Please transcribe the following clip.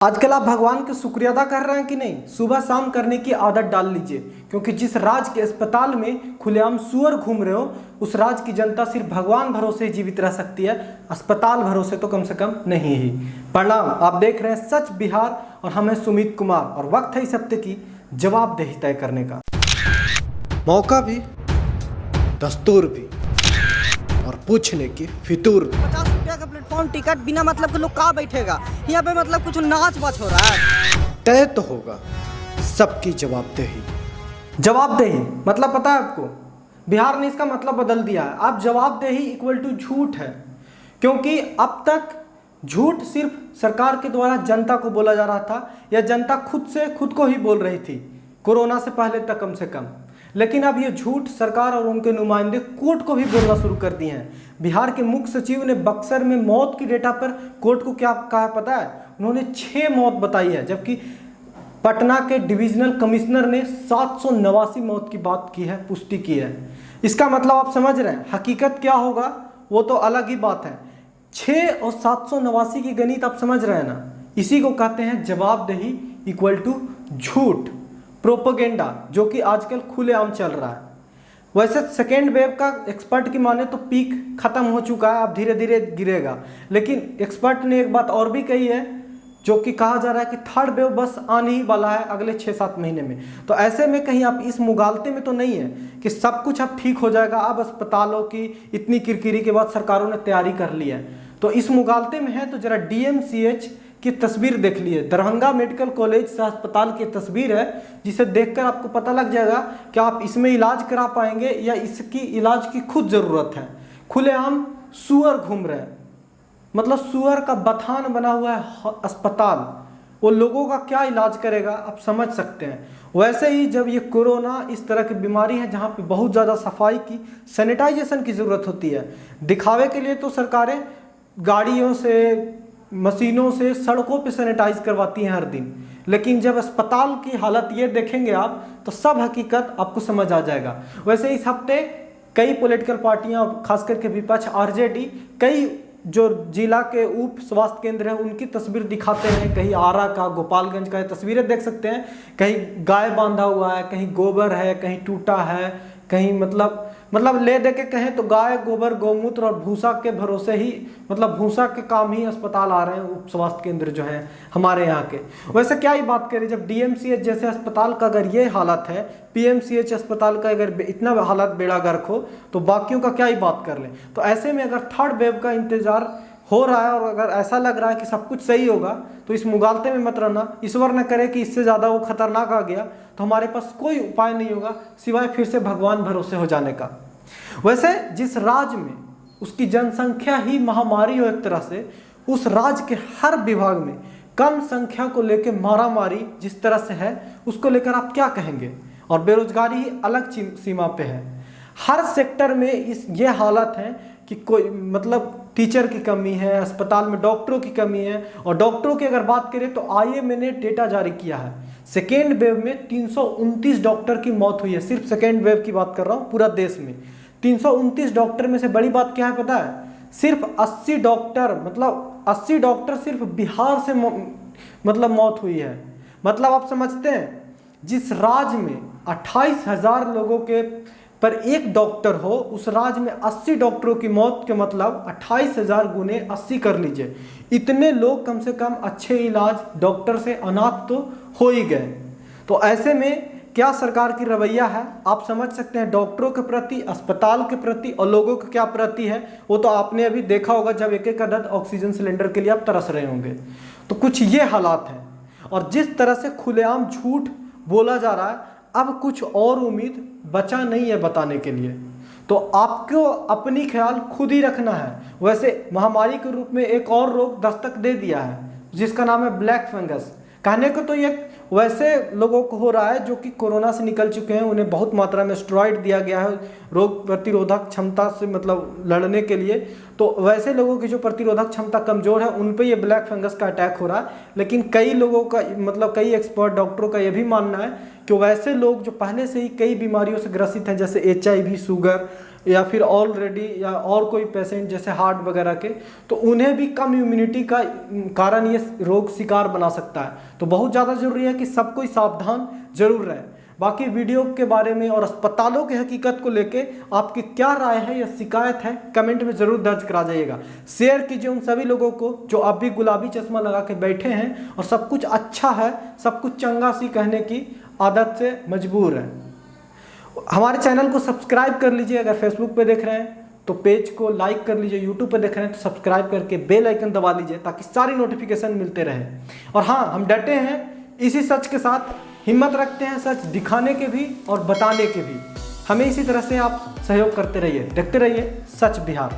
आजकल आप भगवान का शुक्रिया अदा कर रहे हैं कि नहीं? सुबह शाम करने की आदत डाल लीजिए, क्योंकि जिस राज्य के अस्पताल में खुलेआम सुअर घूम रहे हो उस राज्य की जनता सिर्फ भगवान भरोसे ही जीवित रह सकती है, अस्पताल भरोसे तो कम से कम नहीं ही। प्रणाम, आप देख रहे हैं सच बिहार और हम हैं सुमित कुमार और वक्त है इस हफ्ते की जवाबदेही तय करने का। मौका भी, दस्तूर भी और पूछने की फितूर भी। 50 रुपया का प्लेटफॉर्म टिकट बिना मतलब के लोग कहाँ बैठेगा? यहाँ पे मतलब कुछ नाच बाच हो रहा है। तय तो होगा सबकी जवाबदेही। जवाबदेही मतलब पता है आपको? बिहार ने इसका मतलब बदल दिया है। अब जवाबदेही इक्वल टू झूठ है, क्योंकि अब तक झूठ सिर्फ सरकार के द्वारा जनता को बोला जा रहा था या जनता खुद से खुद को ही बोल रही थी, कोरोना से पहले तक कम से कम। लेकिन अब ये झूठ सरकार और उनके नुमाइंदे कोर्ट को भी बोलना शुरू कर दिए हैं। बिहार के मुख्य सचिव ने बक्सर में मौत की डेटा पर कोर्ट को क्या कहा पता है? उन्होंने 6 मौत बताई है, जबकि पटना के डिविजनल कमिश्नर ने 789 मौत की बात की है, पुष्टि की है। इसका मतलब आप समझ रहे हैं हकीकत क्या होगा, वो तो अलग ही बात है। 6 और 789 की गणित आप समझ रहे हैं ना? इसी को कहते हैं जवाबदेही इक्वल टू झूठ, प्रोपेगेंडा, जो कि आजकल खुलेआम चल रहा है। वैसे सेकेंड वेव का एक्सपर्ट की माने तो पीक खत्म हो चुका है, अब धीरे धीरे गिरेगा। लेकिन एक्सपर्ट ने एक बात और भी कही है, जो कि कहा जा रहा है कि थर्ड वेव बस आने ही वाला है अगले 6-7 महीने में। तो ऐसे में कहीं आप इस मुगालते में तो नहीं है कि सब कुछ अब ठीक हो जाएगा। अब अस्पतालों की इतनी किरकिरी के बाद सरकारों ने तैयारी कर ली है, तो इस मुगालते में है तो जरा DMCH की तस्वीर देख लिए। दरभंगा मेडिकल कॉलेज से अस्पताल की तस्वीर है, जिसे देखकर आपको पता लग जाएगा कि आप इसमें इलाज करा पाएंगे या इसकी इलाज की खुद ज़रूरत है। खुलेआम सुअर घूम रहे हैं, मतलब सुअर का बथान बना हुआ है अस्पताल। वो लोगों का क्या इलाज करेगा आप समझ सकते हैं। वैसे ही जब ये कोरोना इस तरह की बीमारी है जहाँ पे बहुत ज़्यादा सफाई की, सैनिटाइजेशन की ज़रूरत होती है, दिखावे के लिए तो सरकारें गाड़ियों से, मशीनों से सड़कों पे सैनिटाइज करवाती हैं हर दिन। लेकिन जब अस्पताल की हालत ये देखेंगे आप तो सब हकीकत आपको समझ आ जाएगा। वैसे इस हफ्ते कई पॉलिटिकल पार्टियां, खास करके विपक्ष RJD, कई जो जिला के उप स्वास्थ्य केंद्र हैं उनकी तस्वीर दिखाते हैं। कहीं आरा का, गोपालगंज का, तस्वीरें देख सकते हैं। कहीं गाय बांधा हुआ है, कहीं गोबर है, कहीं टूटा है, कहीं मतलब ले दे के कहें तो गाय, गोबर, गौमूत्र और भूसा के भरोसे ही, मतलब भूसा के काम ही अस्पताल आ रहे हैं उप स्वास्थ्य केंद्र जो हैं हमारे यहाँ के। वैसे क्या ही बात करें, जब DMCH जैसे अस्पताल का अगर ये हालत है, PMCH अस्पताल का अगर इतना हालत बेड़ा गर्क हो, तो बाकियों का क्या ही बात कर लें। तो ऐसे में अगर थर्ड वेव का इंतजार हो रहा है और अगर ऐसा लग रहा है कि सब कुछ सही होगा, तो इस मुगालते में मत रहना। ईश्वर न करे कि इससे ज़्यादा वो खतरनाक आ गया तो हमारे पास कोई उपाय नहीं होगा सिवाय फिर से भगवान भरोसे हो जाने का। वैसे जिस राज्य में उसकी जनसंख्या ही महामारी हो एक तरह से, उस राज्य के हर विभाग में कम संख्या को लेकर मारामारी जिस तरह से है, उसको लेकर आप क्या कहेंगे? और बेरोजगारी ही अलग सीमा पे है। हर सेक्टर में ये हालत है कि कोई मतलब टीचर की कमी है, अस्पताल में डॉक्टरों की कमी है। और डॉक्टरों की अगर बात करें तो IMA ने डेटा जारी किया है, सेकेंड वेव में 329 डॉक्टर की मौत हुई है। सिर्फ सेकेंड वेव की बात कर रहा हूँ, पूरा देश में 329 डॉक्टर में से बड़ी बात क्या है पता है? सिर्फ 80 डॉक्टर, मतलब 80 डॉक्टर सिर्फ बिहार से मतलब मौत हुई है। मतलब आप समझते हैं, जिस राज्य में 28,000 लोगों के पर एक डॉक्टर हो, उस राज्य में 80 डॉक्टरों की मौत के मतलब 28,000 गुने 80 कर लीजिए। इतने लोग कम से कम अच्छे इलाज डॉक्टर से अनाथ तो हो ही गए। तो ऐसे में क्या सरकार की रवैया है आप समझ सकते हैं, डॉक्टरों के प्रति, अस्पताल के प्रति और लोगों के क्या प्रति है। वो तो आपने अभी देखा होगा जब एक एक अदद ऑक्सीजन सिलेंडर के लिए आप तरस रहे होंगे। तो कुछ ये हालात हैं, और जिस तरह से खुलेआम झूठ बोला जा रहा है, अब कुछ और उम्मीद बचा नहीं है बताने के लिए। तो आपको अपनी ख्याल खुद ही रखना है। वैसे महामारी के रूप में एक और रोग दस्तक दे दिया है, जिसका नाम है ब्लैक फंगस। कहने को तो ये वैसे लोगों को हो रहा है जो कि कोरोना से निकल चुके हैं, उन्हें बहुत मात्रा में स्टेरॉइड दिया गया है रोग प्रतिरोधक क्षमता से मतलब लड़ने के लिए। तो वैसे लोगों की जो प्रतिरोधक क्षमता कमज़ोर है उन पे ये ब्लैक फंगस का अटैक हो रहा है। लेकिन कई लोगों का, मतलब कई एक्सपर्ट डॉक्टरों का ये भी मानना है कि वैसे लोग जो पहले से ही कई बीमारियों से ग्रसित हैं, जैसे HIV, शुगर, या फिर ऑलरेडी या और कोई पेशेंट जैसे हार्ट वगैरह के, तो उन्हें भी कम इम्यूनिटी का कारण ये रोग शिकार बना सकता है। तो बहुत ज़्यादा ज़रूरी है कि सब कोई सावधान जरूर रहे। बाकी वीडियो के बारे में और अस्पतालों की हकीकत को लेके आपकी क्या राय है या शिकायत है, कमेंट में ज़रूर दर्ज करा जाइएगा। शेयर कीजिए उन सभी लोगों को जो अब भी गुलाबी चश्मा लगा के बैठे हैं और सब कुछ अच्छा है, सब कुछ चंगा सी कहने की आदत से मजबूर है। हमारे चैनल को सब्सक्राइब कर लीजिए, अगर फेसबुक पे देख रहे हैं तो पेज को लाइक कर लीजिए, यूट्यूब पे देख रहे हैं तो सब्सक्राइब करके बेल आइकन दबा लीजिए ताकि सारी नोटिफिकेशन मिलते रहे। और हाँ, हम डटे हैं इसी सच के साथ, हिम्मत रखते हैं सच दिखाने के भी और बताने के भी। हमें इसी तरह से आप सहयोग करते रहिए। देखते रहिए सच बिहार।